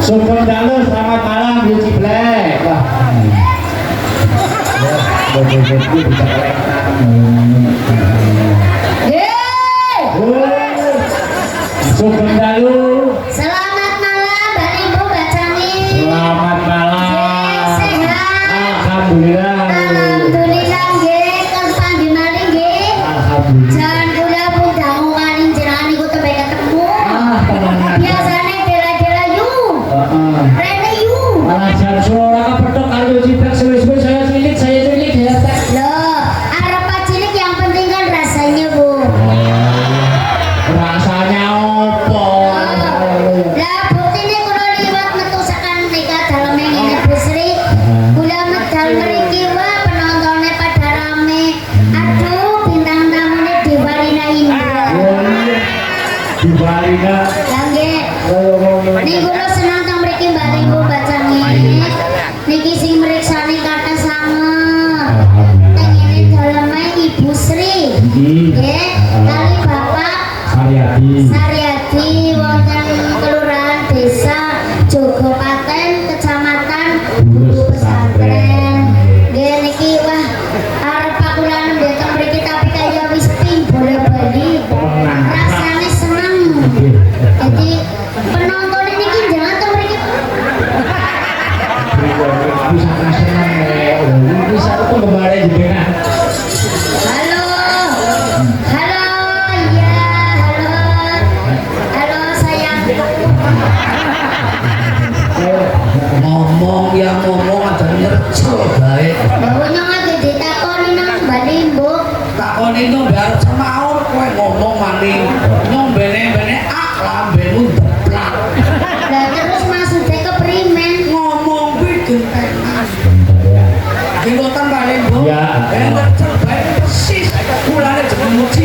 Sugeng Dalu, selamat malam Beauty Black. Wah. Sugeng Dalu. Selamat malam Mbak Ibu Mbak Cami. Selamat malam. Sehat. Alhamdulillah. Alhamdulillah nggih, kan panggih malih nggih. Alhamdulillah. Jan kula pun dangu maning jenengan niku tembe ketemu. Tenang. Biasane dela-dela yu. Rene yu. Malah jam suara kepethuk karo Cipek suwe-suwe saya cilik ya. Loh, arep cilik yang penting kan rasanya, Bu. Rasanya opo? Lah buktine kula liwat metu sakan nikah daleme ngene Bu Sri. Kula medal mriki wah penontonnya pada rame. Aduh, bintang tamune Dewarina Indra. Dibarina. Lah nggih. Niki kula seneng teng mriki Mbak Ringgo Mbak Cami. Niki sing mriksani kathah sanget. Teng ngene daleme Ibu Sri. Nggih, kali Bapak Saryadi wonten kelurahan desa Jogopaten Kecamatan Bulu Pesantren. Nggih niki wah arep kula nembe teng mriki tapi kaya wis ping bola-bali. Rasane seneng. Jadi penonton niki jangan teng mriki. Bisa senang ya. Bisa aku kembali jenengan. Halo. Halo. Iya, halo. Halo sayang. Ngomong ya ngomong aja nyercel bae. Bawanya ngake ditakoni nang Mbak Limbo. Takoni nyombe arep semaur kowe ngomong maning. Nyombene-bene lambemu deplak. Lah terus maksudnya keprimen? Ngomong kuwi gentenan. Jenggotan balik Bu. Iya. Nyercel bae persis. Kulane jeneng muji.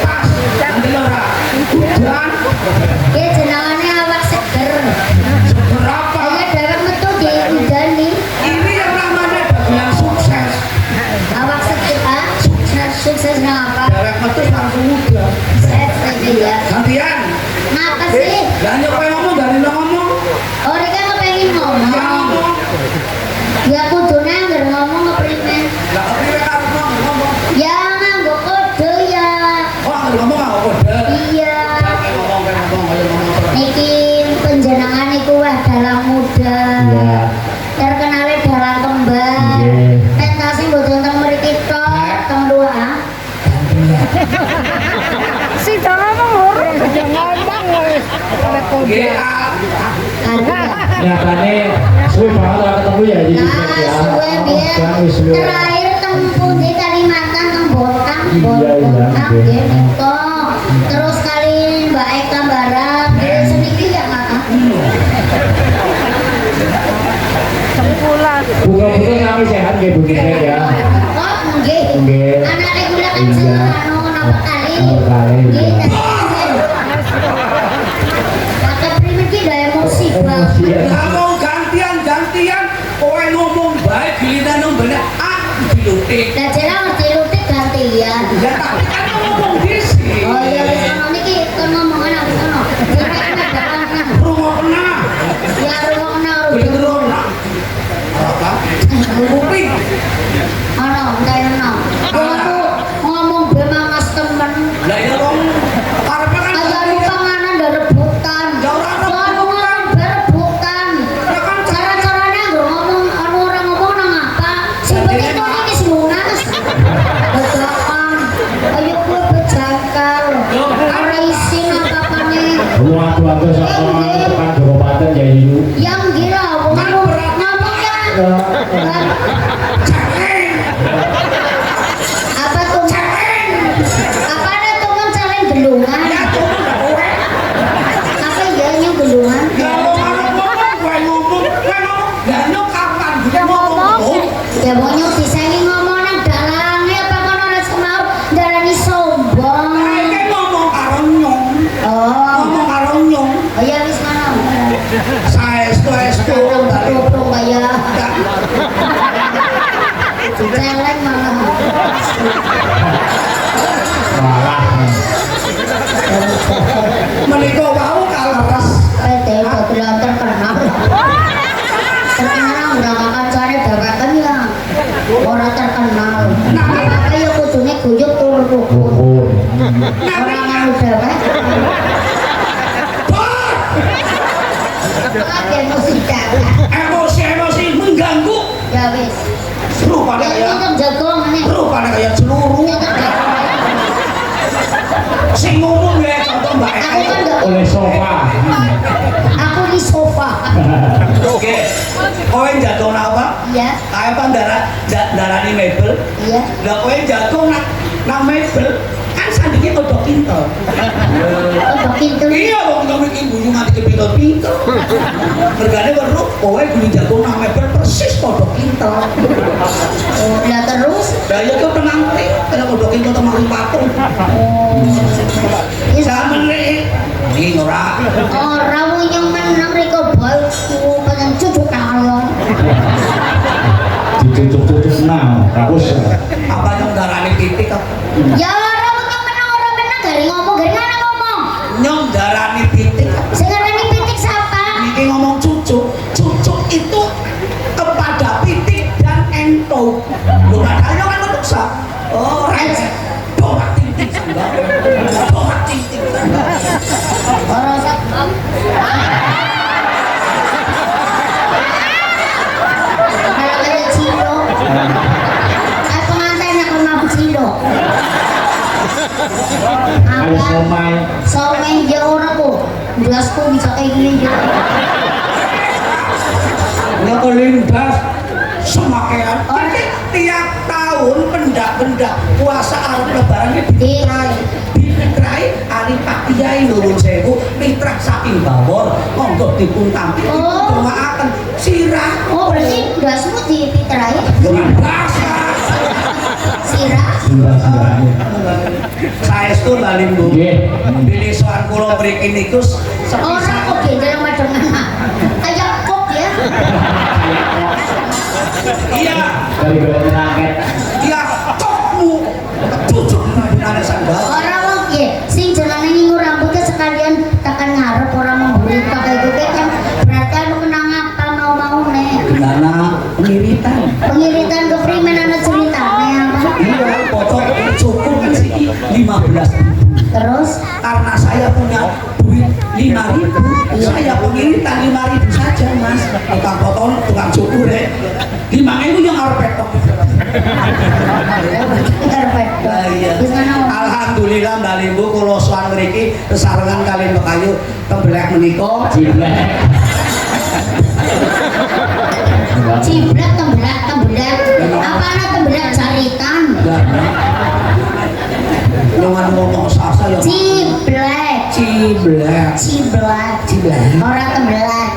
Pas nanti ora. Udan. Ya jenengane awak seger. Berapa? Kaya dhewek metu dia udani. Ini yang namanya yang sukses. Awak seger ah? Sukses nang apa? Derek metu langsung udah. Sukses aja ya. Gantian. Ngapa sih? Lah nyok kowe ngomong dari lo ngomong. Orang kan kepengin Ya ngomong. ngomong. Ya kudune anggar ngomong keprimen. Lah kepriwe karo ngomong. Ya nganggo kode ya. Oh, anggar ngomong apa kode? Iya. Ngomong ayo ngomong. Niki penjenengan iku wah dalang muda. Iya. Terkenalnya dalang kembar. Nggih. Pentasi mboten teng mriki tok, teng luar. Si jangan ngomong wis. GA. Nyatane suwe banget ora ketemu ya di Nah, Cipek ya. suwe biyen Dan wis suwe. terakhir teng pundi Kalimantan teng Botang, Iya, iya, Botang nggih. nggih nika. Terus kali Mbak Eka Barat, nggih seniki ya Kakak. Sempulan. Buka-buka kami sehat nggih Bu Cipek ya. Oh, nggih. Nggih. Anake kula kan Iya. seneng napa kali. Napa kali, Nggih, iya. Kakak primen ki lho emosi banget. Emosi ya. Ngomong gantian kowe ngomong bae giliran nombene dilutik. Lah jera mesti lutik gantian. Ya tapi kan ngomong disi. Oh iya wis ono niki kon ngomong ana wis ono. Jera ana dalan. Rungokna. Ya ruwakna Rungokna. Apa? Kuping. ono entek ono. Aku ngomong be mangas temen. Lah ya wong karepe kan Aja lupa ngana ndak rebutan. Ya ora Ngomong ngomong berebutan. Ya kan Cara-caranya nggo ngomong ono orang ngomong nang apa? Sing penting kok iki sing munas. Bedokan. bantu sama tekan Kabupaten Jayu. Yang gila, Kan berat nama ya. Cengeng. apa tuh? Cengeng. Apa ada teman cari gelungan? Ya tuh gue. Apa iya gelungan? Ya ngomong gue ngomong. Ya nyok kapan gue ngomong. Ya bonyok disengi ngomong nang dalangnya apa kan ora semau darani sombong. Ini ngomong karo nyong. Oh, Ngomong karo nyong. oh ya wis ngono. Saestu tadi. Tutung kaya celeng malah. Malah. Menika wau kaleres. Teh dodolan terkenal. Terkenal ora kancane dawakan ya. Ora terkenal. Apa ya kudune guyub tur rukun. Rukun. Ora nganu dewek. Ada emosi dapat. Emosi mengganggu. Ya wis. Rupanya Ini kayak kan jago meneh. rupanya kayak celuru. Sing ngomong ya contoh Mbak Aku kan Eka. enggak Oleh sofa. aku di sofa. Oke. Kowe jatuh apa? Iya, Kayak apa darani mebel? iya. Lah kowe jatuh nang mebel kan sandingnya kodok pinter. Oh, pintu. Iya wong kita iki guyu nganti kepinter-pinter. Mergane weru kowe guyu jago nang mebel persis kodok pinter. Oh, lah terus. Lah ya kok tenang teh, kaya kodok pinter teman patung. Yes. Samene iki ora. Ora yang menang riko baikku pengen cucu kalon. Dicucuk-cucuk nang. Bagus. Apa yang darani titik kok? Ya ora yang menang gari ngomong gari mana ngomong. Nyong darani titik. Sing ngarani pitik siapa? Niki ngomong cucuk. Cucuk itu kepada pitik dan ento. Bukan ayo kan menungsa. Oh, right. Dorak titik sangga. Dorak titik sangga. Ora sak. Kalau kayak Cino. Aku mantan aku mau Cino. Ada somai. Somai ya ora kok. Gelasku bisa kayak gini ya. Ya kelindas semakean. Tiap tahun pendak-pendak puasa arep lebaran iki ditrai. Ditrai ari Pak Kiai nuwun sewu mitrak saking bawor monggo dipun tampi Oh. doaaken sirah. Oh berarti gelasmu dipitrai? Dengan bahasa Sirah? Sirah-sirahnya. saestu balim Bu. Nggih. Bilih soal kula mriki niku Orang kok gendel macam mana? Kayak kok ya? iya Dari golongan rakyat. iya kokmu cucuk nang sandal. Orang kok ya? Sing jalan ngingu rambutnya sekalian tekan ngarep orang memburi pakai gitu kan? Berarti anu kenang apa mau nih? Dana pengiritan. Pengiritan ke primen anak ceritanya apa? Iya, pocok cukup kan sih 15.000. Terus? Karena saya punya duit 5.000, saya pengiritan 5.000 saja mas. Tukang potong, tukang cukur deh. 5.000 yang harus petok. Karpet. Nah, iya. Di sana. Alhamdulillah Mbak Limbu kula sowan mriki sesarengan kalian Mbak Ayu tembelek menika. Jiblek. Ciblak tembelak. Apa anak tembelak caritan? Jangan ngomong sasa ya. Ciblak. Ciblek. Orang tembelak.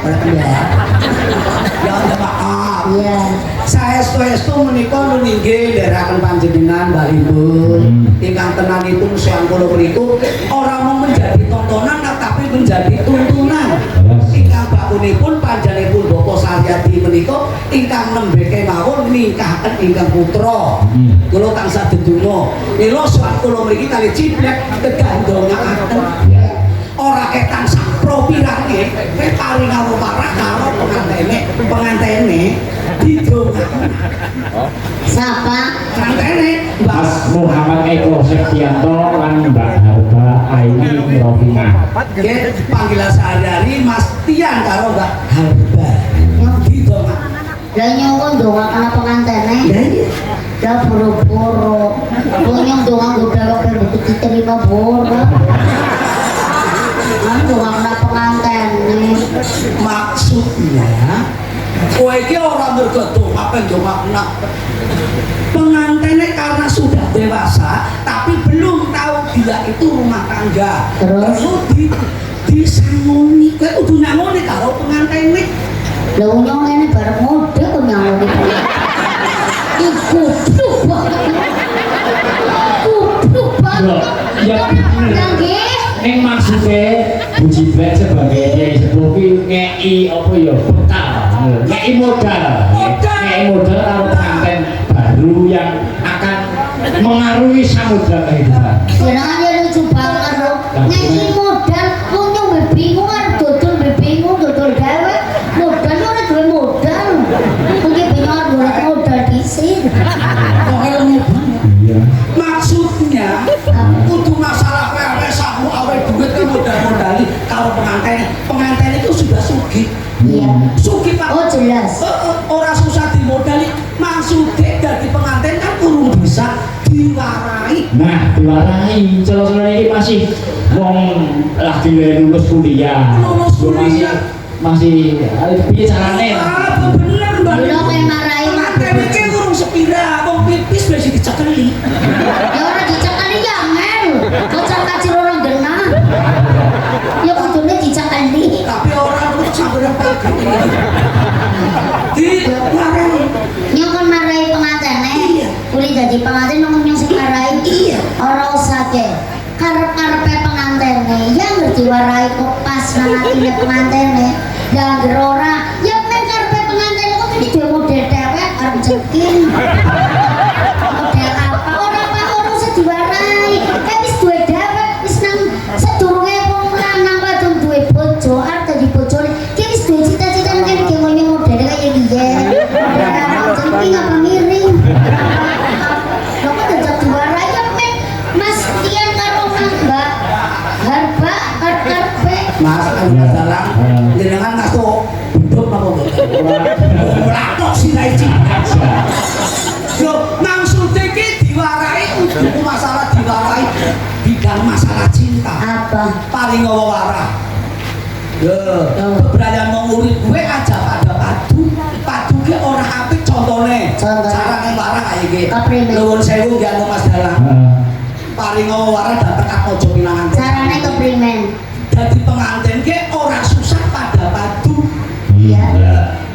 Ya maaf. Iya. Saestu menika nuningge ndherekaken panjenengan Mbak Limbu. Ingkang tenan itu museum kula mriku ora mung menjadi tontonan tapi menjadi tuntunan. Ingkang bakunipun panjenenganipun Bapak Saryadi menika ingkang nembe kemawon ningkahaken ingkang putra. Kula tansah dedonga. Mila sowan kula mriki kali ciblek kegandongaken. Ora tansah propirange paring amarah karo pengantene didongakno. Siapa? Pengantene Mas Muhammad Eko Septianto lan Mbak Harba Aini Rovina. Nggih, panggilan sehari-hari Mas Tian karo Mbak Harba. Didongakno. Lah nyongkon doang kana pengantene. Ya iya. Lah boro-boro. Wong yang doang gue belok begitu diterima boro. Tukang penganten nih. Maksudnya kowe iki ora mergo apa ndongakna pengantinnya karena sudah dewasa tapi belum tahu dia itu rumah tangga. Terus? Disangoni kowe kudu nyangoni karo pengantinnya. Lha nyong ngene bareng mode kok nyangoni. Iku goblok banget. Goblok banget. Ya bener. Nggih. Ning maksude Bu Jibril sebagai kiai sepuh ki ngeki apa ya bekal. Ngeki modal. Ngeki modal karo pengantin baru yang akan mengaruhi samudra kehidupan. Jenengan ya lucu banget lho. Ngeki modal wong nyombe bingung arep bingung dodol gawe. Modal ora duwe modal. Mungkin bingung arep modal dhisik. Kok ilmu banget. Iya. Maksudnya kudu masalah kowe samu awe duit ke modal-modali kalau pengantin itu sudah sugih. Iya. Sugih Pak. Oh jelas. Ora susah dimodali. Maksudnya dari pengantin kan kurang bisa diwarai. Nah, diwarai celana ini masih wong lagi lulus kuliah. Lulus kuliah. Masih piye carane? Ah, bener Mbak. Lho kayak marahin Pengantin iki kurang sepira, wong pipis wis dicekeli. ya ora dicekali ya ngel. Bocah kacil orang genah. Ya kudune dicekali. Tapi orang itu sampai pagi. Diwarai. Nyong kon marahi pengantene. Iya. Kuwi dadi pengantin nyong sing marahi. Iya. Ora usah ke. Karep-karepe pengantene yang ngerti warai kok pas nang atine pengantene. Ya anggere ora, ya men karepe pengantene kok iki dhewe model dhewek arep cekin. Model apa? Ora usah diwarai. Kayak wis duwe dhewek, wis nang sedurunge wong lanang wadon duwe bojo, arep dadi bojone. Ki wis duwe cita-cita nek ki ngono modele kaya biyen. Cekin apa miring. Lho kok dadi diwarai ya men Mas Tian karo Mbak Harba karpe. Mas adalah jenengan ngaso duduk napa mboten? Ora sinai aja. Yo maksud iki diwarai kudu masalah diwarai bidang masalah cinta. Apa? Paling warah. Yo, keberanian mengurip gue aja pada padu. Padu ki ora apik contone. Contohnya? Carane warah kaya iki. Keprimen? Nuwun sewu ya Mas Dalang. Paling warah dateng Atmojo Pinangan. Carane keprimen? Jadi pengantin ke orang susah pada padu. Iya.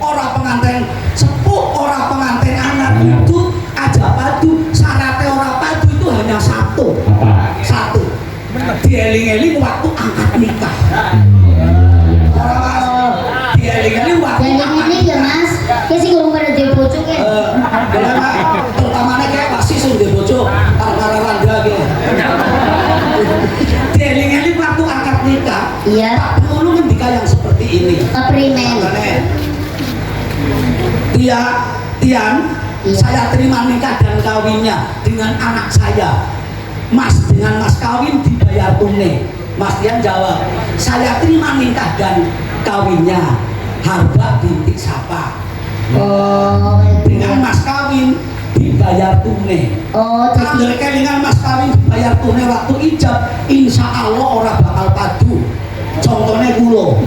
Orang pengantin sepuh, orang pengantin anak itu aja padu. Syaratnya orang padu itu hanya satu. Apa? Satu. Dieling-eling waktu angkat nikah. Orang dieling-eling waktu Jadi angkat ini ya Mas, kayak sih gurung pada dia bojo kan? terutamanya kayak pasti sih di bojo karena randa gitu. Dieling-eling waktu angkat nikah. Iya. Tak perlu ngendika yang seperti ini. Keprimen? Tian, Iya. saya terima nikah dan kawinnya dengan anak saya. Mas, dengan mas kawin dibayar tunai. Mas Tian jawab, saya terima nikah dan kawinnya Harba binti Sapa. Oh, Dengan mas kawin dibayar tunai. oh jadi Kalau dengan mas kawin dibayar tunai waktu ijab, insya Allah orang bakal padu. Contohnya kulo,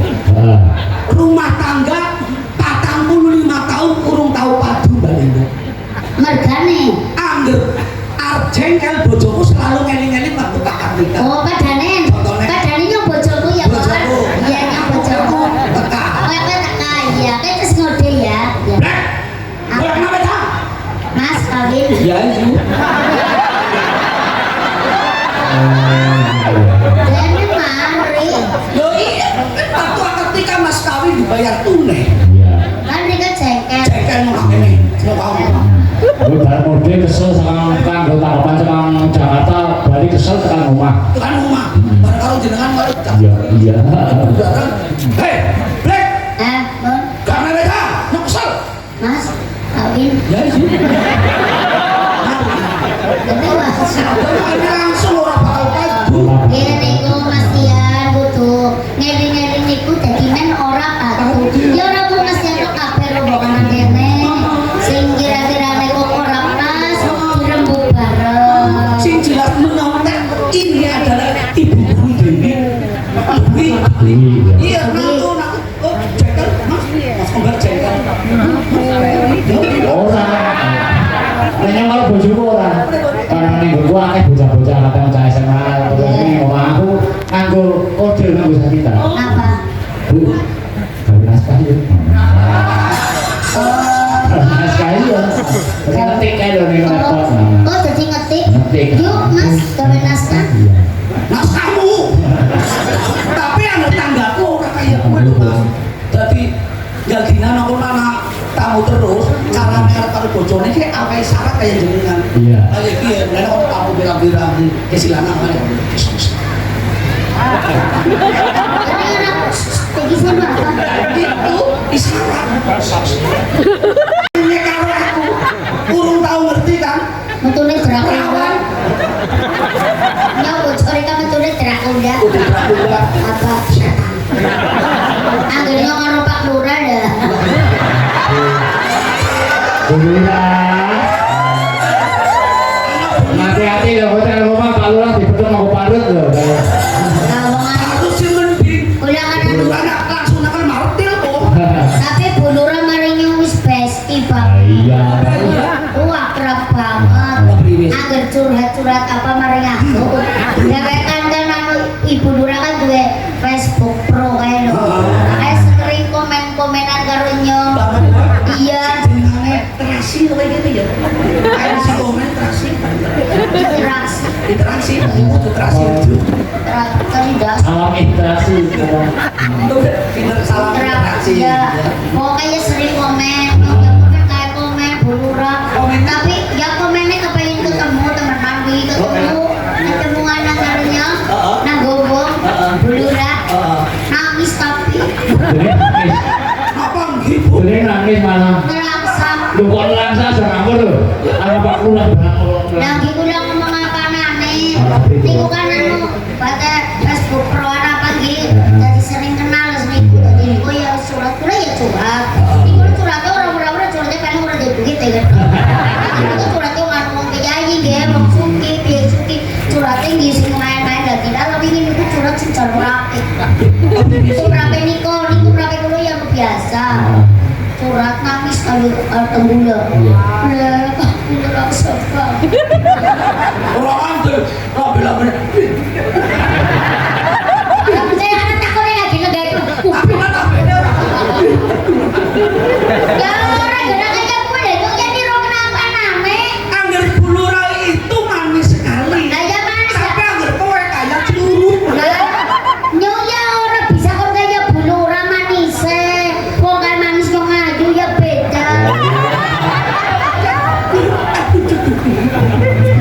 rumah tangga 45 tahun kurung tahu padu balindo. mergane. Angger arjengkel bojoku selalu ngeling-ngeling waktu akad nikah. Oh, padanen. Contohnya? Padane nyong bojoku ya, Bos. Bojoku. Iya, nyong bojoku. Teka. Kowe teka ya, kowe terus ngode ya. Ya. Blek, orang apa dah? Mas kawin. Ya itu. Dene mari. Lo iya, waktu akad nikah mas kawin dibayar tunai. Kan rika jengkel. Jengkel nolak ini, nolak kamu. Gue bareng mode kesel sekarang kanggo tanggapan sekarang Jakarta balik kesel tekan rumah. Itu kan rumah. Barang kalau jenengan mau Iya, iya. Hei, Blek, Bon. karena mereka nyuksel. Mas kawin. Ya itu. Gede wah. Ini langsung orang bakal padu. Gini niku Mas Tian butuh ngeding-ngeding niku dadi men ora patuh. Ya ora ku Mas Tian kok kabeh rombongan kene. Sing kira-kira niku ora pas dirembuk bareng. Sing jelas menyontek ini adalah ibu Dewi. Dewi Wah, bocah-bocah kadang cah SMA ini omah aku nganggo kode nganggo sakita. Apa? Bu, gawe naskah ya. Oh, Naskah ya. Ngetik kae lho ning laptop. oh jadi ngetik. Ngetik. Yuk mas, gawe naskah. Iya. naskahmu tapi anak tanggaku ora kaya kowe lho Mas. Dadi jaginan aku anak tamu terus carane arep karo bojone iki awake syarat kaya jenengan. Iya. Kaya iki ya nek aku tamu bilang-bilang kesilangan aja. Jadi anak pergi sana apa? Itu isyarat. Ini karo aku urung tau ngerti kan? Metune gerak unda. Nyawa bocor ka metune gerak unda. Udah udah Apa? Anggere karo Pak Lurah dah. Alhamdulillah. Hati-hati loh, hotel rumah Pak Lurah dibetul mau parut loh. Lawongan harus sing mending. ulangan Dulu anu. anak langsung akan martil kok. Tapi Bu Lurah maringnya wis besti Pak. Iya. Wah kerap banget. Agar curhat-curhat apa maring aku. Dewekan kan anu Ibu Lurah kan duwe Facebook Pro kae lho. Kayak sering komen-komenan karo nyo. Iya, Jenenge terasi kayak gitu ya. Kayak si komen terasi. interaksi. Interaksi, itu terasi. Terlindas. Salam interaksi. Udah pinter salah interaksi. Ya, pokoknya sering komen, komen kayak komen Bu Lurah. Komen. Tapi ya komennya kepengen ketemu temenan wi, ketemu anak karunya, nang gobong, Bu Lurah, nangis tapi Apa gitu? Boleh nangis malah. ngelaksam. Lu kok langsung aja ngambur lho. Ana Pak Lurah Lagi kulang ngomong apa nane, niku kan anu pada Facebook Pro apa gitu, jadi sering kenal niku. Jadi niku ya surat kula ya curhat. Niku curhatnya orang-orang curhatnya paling ora ada duit ya kan. Niku curhatnya ngomong kiai nggih, wong suki, piye suki, curhatnya nggih sing main-main lagi. Lah tapi niku curhat sing jar rapi. Niku rapi niku rapi kula yang biasa. Curhat nangis kalau tembula. Lah, aku rasa banget. Orang anjir, lah bilang Saya anak takutnya lagi lega itu. Ya orang gerak aja gue deh, kok jadi rong kenapa name? Angger Bu Lurah itu manis sekali. Lah ya manis ya. Tapi angger kowe kayak celuru. Lah, nyonya orang bisa kok kayak Bu Lurah manis kok kan manis kok ngaju ya beda.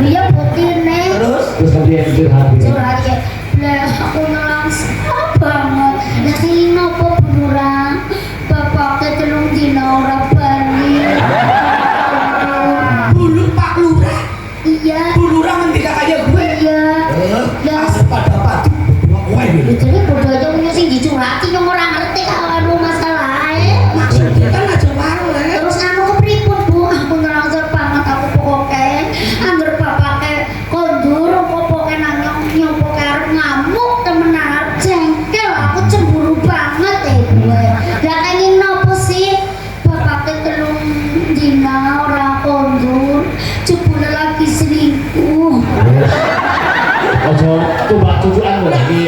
Dia putih nih. Terus Terus kemudian curhat gitu. Curhat ya, lah aku ngerasa banget. Lah ini nopo Bu Lurah? Bapaknya telung dina ora bali. bulu Pak Lurah. Iya, Bu Lurah ngendika kayak gue. iya. Lah pada padu kowe lho. Jadi bodoh aja punya sing dicurhati yang orang ngerti kalau masalahnya. Maksudnya kan aja wae. Terus anu kepripun Bu? Aku ngerasa banget aku pokoknya anggar bapaknya kondur pokoknya nang nyopok arep ngamuk temenan jengkel aku cemburu banget gue. Lah kenging nopo sih? Bapaknya telung dina ora kondur, jebule lagi selingkuh. Ojo tumbak-tumbukan lho iki.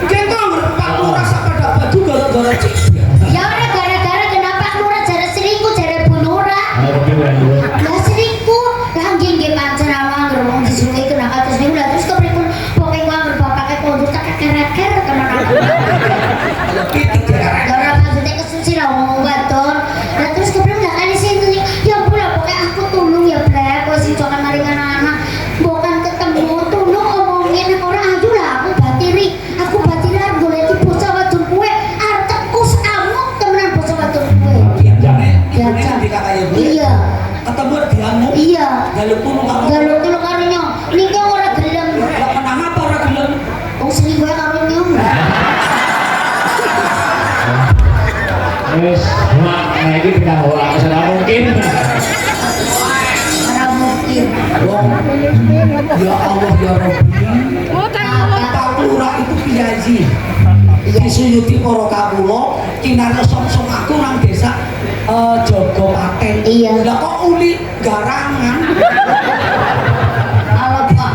Kita angger Pak Lurah sak pada baju gara-gara cik. Ya udah gara-gara kenapa Lurah jare selingkuh jare Bu Lurah. Ayo kemudian dulu. Lah selingkuh, lah nggih nggih pancen awang ngomong disukai kena kados niku lah terus kepripun pokoke gua anggere bapake kondur tak keker-keker tenan aku. Ya ora maksudnya kesuci lah ngomong wadon. Lah terus kepripun lah kali sini ya pula pokoke aku tulung ya blek kok sing cokan maring anak-anak. Bukan ketemu tulung omongin orang aduh lah aku batiri arep goleki bocah wadon kuwe arep tekus amuk temenan bocah wadon kuwe. Ini ngendika kayak gue. Iya. Ketemu diamu. Iya. Jaluk tulu karo. Galuk dulu karo nyong. Niki ora gelem. Lah kenang apa ora gelem? Wong selingkuh karo nyong. Wis, mak, nah iki kita ora salah mungkin. Ora mungkin. Ya Allah ya Rabbi. Pak Lurah itu piyayi. Disuyuti para kawula kinarya songsong aku nang desa Jogo Paten. Iya. Lah kok uli garangan. Kalau Pak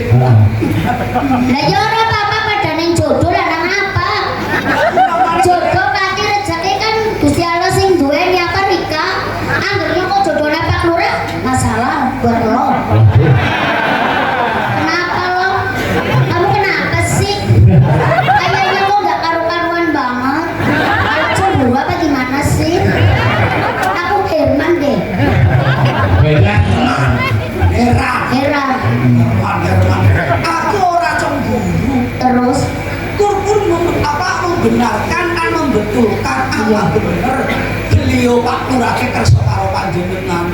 Lah ya ora apa-apa padane jodoh lah nang apa? Jodoh pati rezeki kan Gusti Allah sing duweni apa nikah. Anggernya kok jodohnya Pak Lurah masalah buat lo. Kenapa lo? Kamu kenapa sih? Kayaknya kok nggak karu-karuan banget. Kalau cemburu apa gimana sih? Aku Herman deh. Heran. Aku ora cemburu. Terus Kurpur membenarkan dan membetulkan apa bener beliau Pak Lurah kersa karo panjenengan.